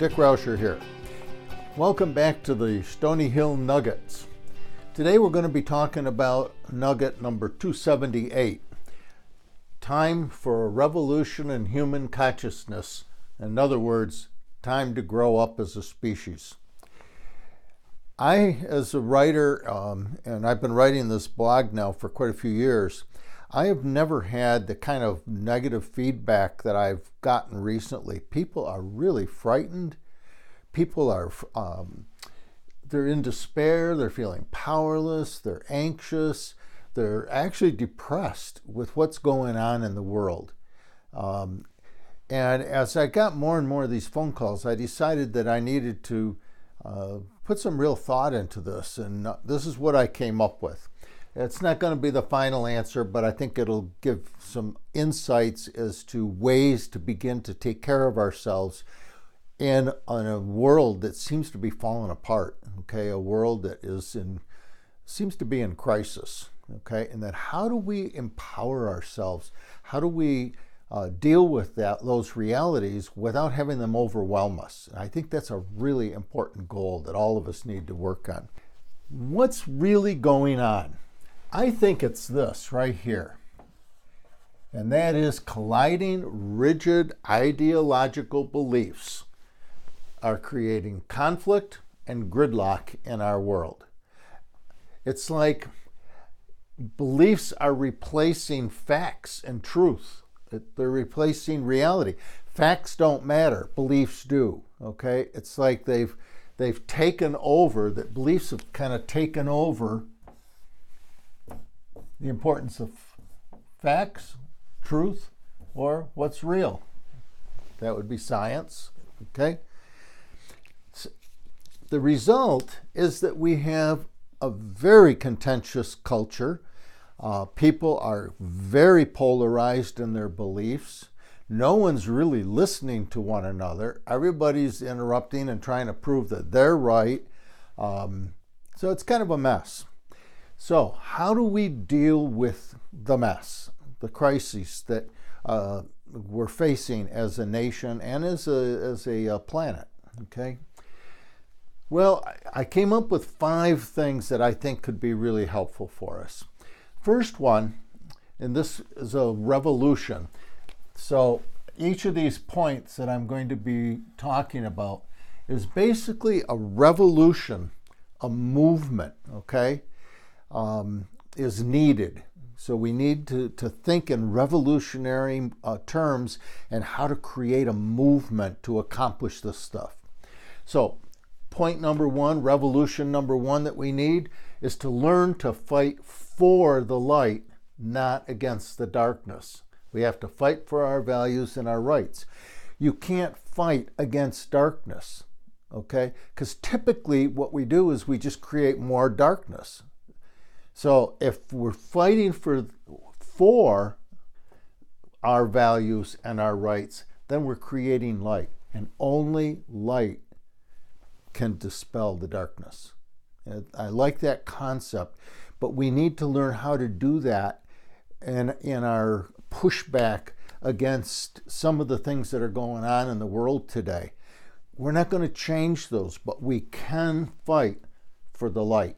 Dick Rauscher here. Welcome back to the Stony Hill Nuggets. Today we're going to be talking about nugget number 278. Time for a revolution in human consciousness. In other words, time to grow up as a species. I, as a writer, and I've been writing this blog now for quite a few years, I have never had the kind of negative feedback that I've gotten recently. People are really frightened. People are, they're in despair, they're feeling powerless, they're anxious, they're actually depressed with what's going on in the world. And as I got more and more of these phone calls, I decided that I needed to put some real thought into this, and this is what I came up with. It's not going to be the final answer, but I think it'll give some insights as to ways to begin to take care of ourselves in a world that seems to be falling apart, okay? A world that seems to be in crisis, okay? And then how do we empower ourselves? How do we deal with those realities without having them overwhelm us? And I think that's a really important goal that all of us need to work on. What's really going on? I think it's this right here, and that is colliding rigid ideological beliefs are creating conflict and gridlock in our world. It's like beliefs are replacing facts and truth. They're replacing reality. Facts don't matter, beliefs do, okay? It's like they've taken over, that beliefs have kind of taken over the importance of facts, truth, or what's real. That would be science, okay? So the result is that we have a very contentious culture. People are very polarized in their beliefs. No one's really listening to one another. Everybody's interrupting and trying to prove that they're right. So it's kind of a mess. So how do we deal with the mess, the crises that we're facing as a nation and as a planet, okay? Well, I came up with 5 things that I think could be really helpful for us. First one, and this is a revolution. So each of these points that I'm going to be talking about is basically a revolution, a movement, okay? Is needed. So we need to think in revolutionary terms and how to create a movement to accomplish this stuff. So point number 1, revolution number 1 that we need is to learn to fight for the light, not against the darkness. We have to fight for our values and our rights. You can't fight against darkness, okay? Because typically what we do is we just create more darkness. So if we're fighting for our values and our rights, then we're creating light. And only light can dispel the darkness. And I like that concept, but we need to learn how to do that in our pushback against some of the things that are going on in the world today. We're not going to change those, but we can fight for the light.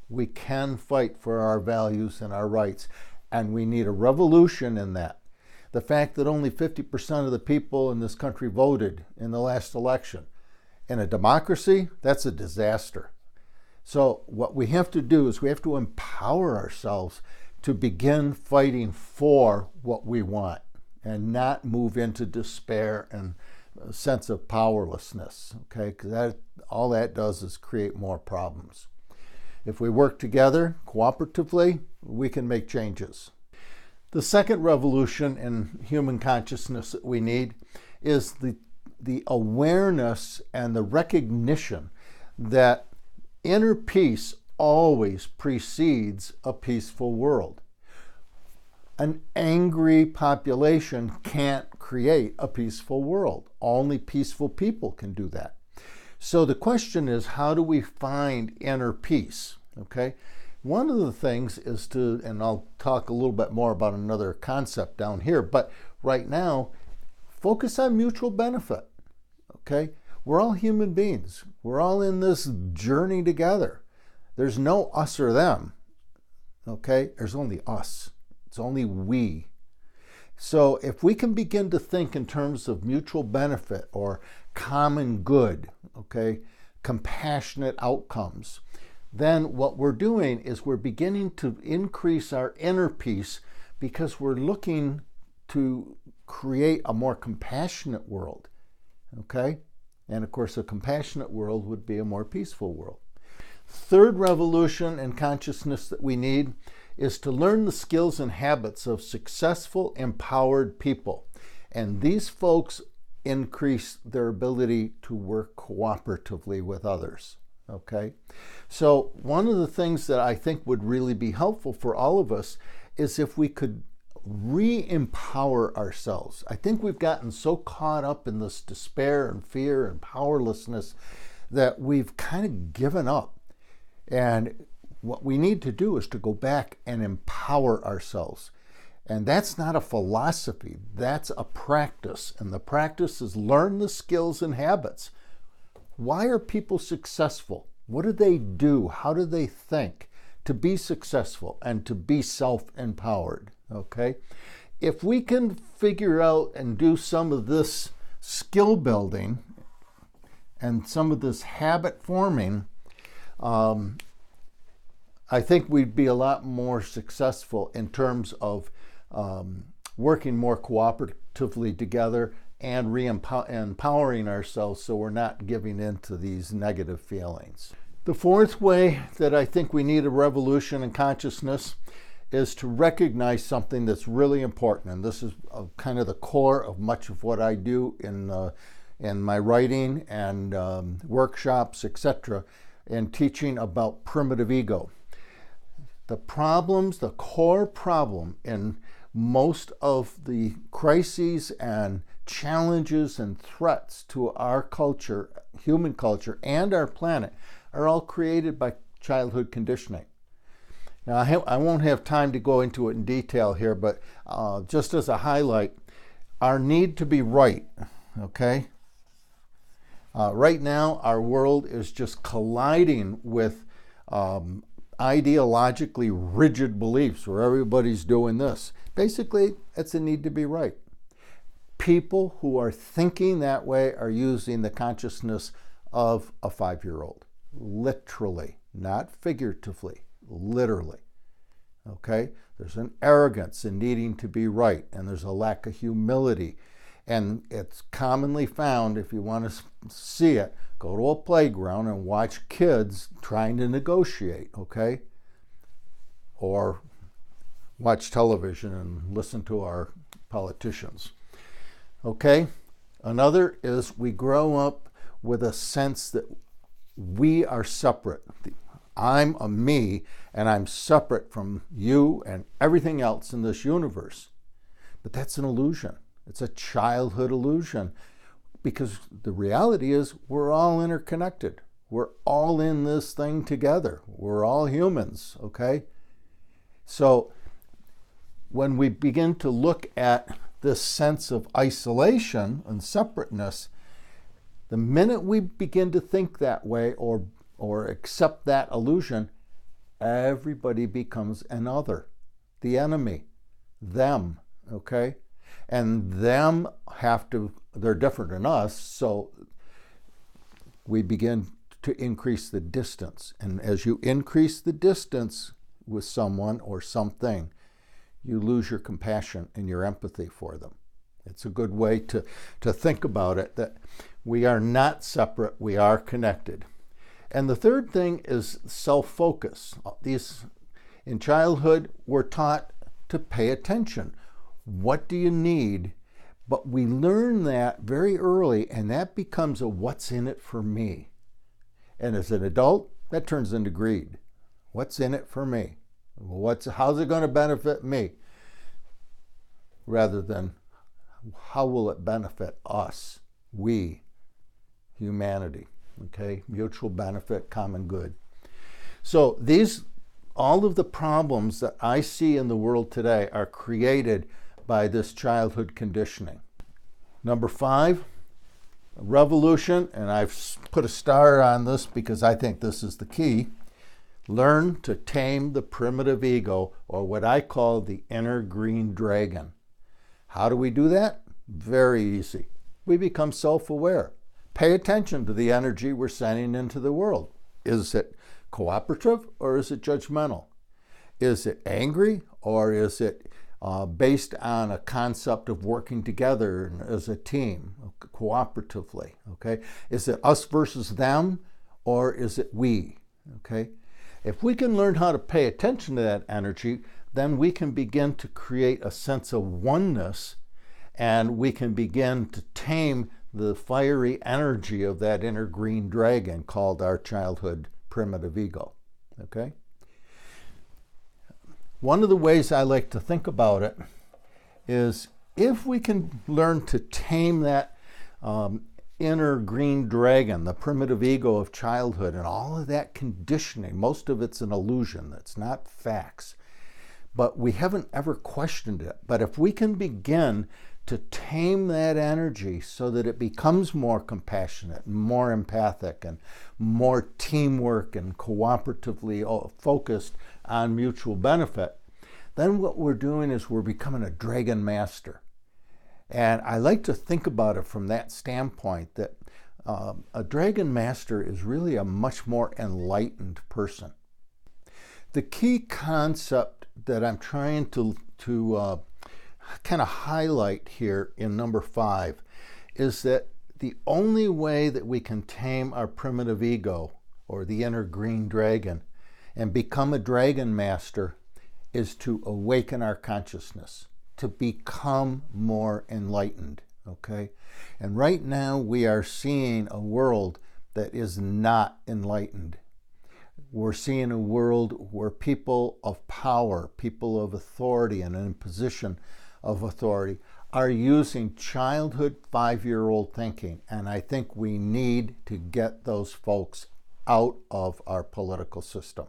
We can fight for our values and our rights, and we need a revolution in that. The fact that only 50% of the people in this country voted in the last election. In a democracy, that's a disaster. So what we have to do is we have to empower ourselves to begin fighting for what we want and not move into despair and a sense of powerlessness, okay? Because all that does is create more problems. If we work together cooperatively, we can make changes. The second revolution in human consciousness that we need is the awareness and the recognition that inner peace always precedes a peaceful world. An angry population can't create a peaceful world. Only peaceful people can do that. So the question is, how do we find inner peace? Okay, one of the things is to, and I'll talk a little bit more about another concept down here, but right now, focus on mutual benefit. Okay, We're all human beings. We're all in this journey together. There's no us or them, okay? There's only us. It's only we. So if we can begin to think in terms of mutual benefit or common good, okay, compassionate outcomes, then what we're doing is we're beginning to increase our inner peace because we're looking to create a more compassionate world, okay? And of course, a compassionate world would be a more peaceful world. Third revolution in consciousness that we need is to learn the skills and habits of successful, empowered people. And these folks increase their ability to work cooperatively with others, okay? So one of the things that I think would really be helpful for all of us is if we could re-empower ourselves. I think we've gotten so caught up in this despair and fear and powerlessness that we've kind of given up. And what we need to do is to go back and empower ourselves. And that's not a philosophy, that's a practice. And the practice is learn the skills and habits. Why are people successful? What do they do? How do they think to be successful and to be self-empowered? Okay? If we can figure out and do some of this skill building and some of this habit forming, I think we'd be a lot more successful in terms of working more cooperatively together and empowering ourselves so we're not giving in to these negative feelings. The fourth way that I think we need a revolution in consciousness is to recognize something that's really important. And this is kind of the core of much of what I do in my writing and workshops, etc., and teaching about primitive ego. The core problem in most of the crises and challenges and threats to our culture, human culture, and our planet are all created by childhood conditioning. Now, I won't have time to go into it in detail here, but just as a highlight, our need to be right, okay? Right now, our world is just colliding with ideologically rigid beliefs where everybody's doing this. Basically, it's a need to be right. People who are thinking that way are using the consciousness of a 5-year-old. Literally, not figuratively, literally. Okay? There's an arrogance in needing to be right, and there's a lack of humility. And it's commonly found, if you want to see it, go to a playground and watch kids trying to negotiate, okay? Or watch television and listen to our politicians, okay? Another is we grow up with a sense that we are separate. I'm a me, and I'm separate from you and everything else in this universe. But that's an illusion. It's a childhood illusion, because the reality is we're all interconnected. We're all in this thing together. We're all humans, okay? So when we begin to look at this sense of isolation and separateness, the minute we begin to think that way or accept that illusion, everybody becomes an other, the enemy, them, okay? And them they're different than us, so we begin to increase the distance. And as you increase the distance with someone or something, you lose your compassion and your empathy for them. It's a good way to think about it, that we are not separate, we are connected. And the third thing is self-focus. In childhood, we're taught to pay attention. What do you need? But we learn that very early, and that becomes a what's in it for me. And as an adult, that turns into greed. What's in it for me? How's it going to benefit me? Rather than how will it benefit us, we, humanity, okay? Mutual benefit, common good. So all of the problems that I see in the world today are created by this childhood conditioning. Number 5, revolution, and I've put a star on this because I think this is the key. Learn to tame the primitive ego, or what I call the inner green dragon. How do we do that? Very easy. We become self-aware. Pay attention to the energy we're sending into the world. Is it cooperative or is it judgmental? Is it angry or is it based on a concept of working together as a team, cooperatively? Okay? Is it us versus them or is it we? Okay? If we can learn how to pay attention to that energy, then we can begin to create a sense of oneness, and we can begin to tame the fiery energy of that inner green dragon called our childhood primitive ego. Okay? One of the ways I like to think about it is if we can learn to tame that inner green dragon, the primitive ego of childhood, and all of that conditioning, most of it's an illusion, that's not facts, but we haven't ever questioned it. But if we can begin to tame that energy so that it becomes more compassionate, and more empathic, and more teamwork and cooperatively focused on mutual benefit, then what we're doing is we're becoming a dragon master. And I like to think about it from that standpoint, that a dragon master is really a much more enlightened person. The key concept that I'm trying to kind of highlight here in number 5 is that the only way that we can tame our primitive ego, or the inner green dragon, and become a dragon master is to awaken our consciousness, to become more enlightened, okay? And right now we are seeing a world that is not enlightened. We're seeing a world where people of power, people of authority and in position of authority are using childhood 5-year-old thinking. And I think we need to get those folks out of our political system.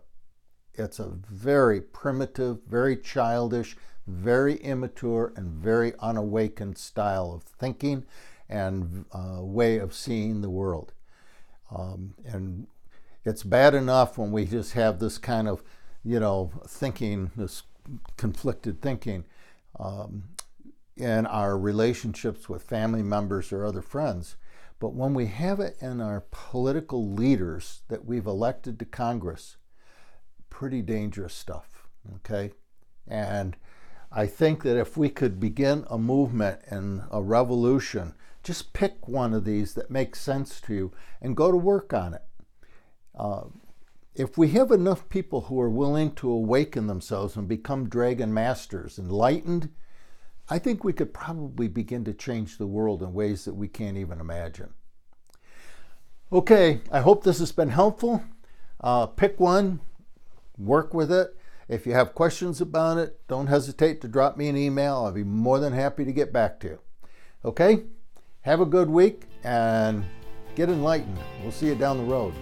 It's a very primitive, very childish, very immature, and very unawakened style of thinking and way of seeing the world. And it's bad enough when we just have this kind of, thinking, this conflicted thinking in our relationships with family members or other friends. But when we have it in our political leaders that we've elected to Congress, pretty dangerous stuff, okay? And I think that if we could begin a movement and a revolution, just pick one of these that makes sense to you and go to work on it. If we have enough people who are willing to awaken themselves and become dragon masters, enlightened, I think we could probably begin to change the world in ways that we can't even imagine. Okay, I hope this has been helpful. Pick one, work with it. If you have questions about it, don't hesitate to drop me an email. I'll be more than happy to get back to you. Okay? Have a good week and get enlightened. We'll see you down the road.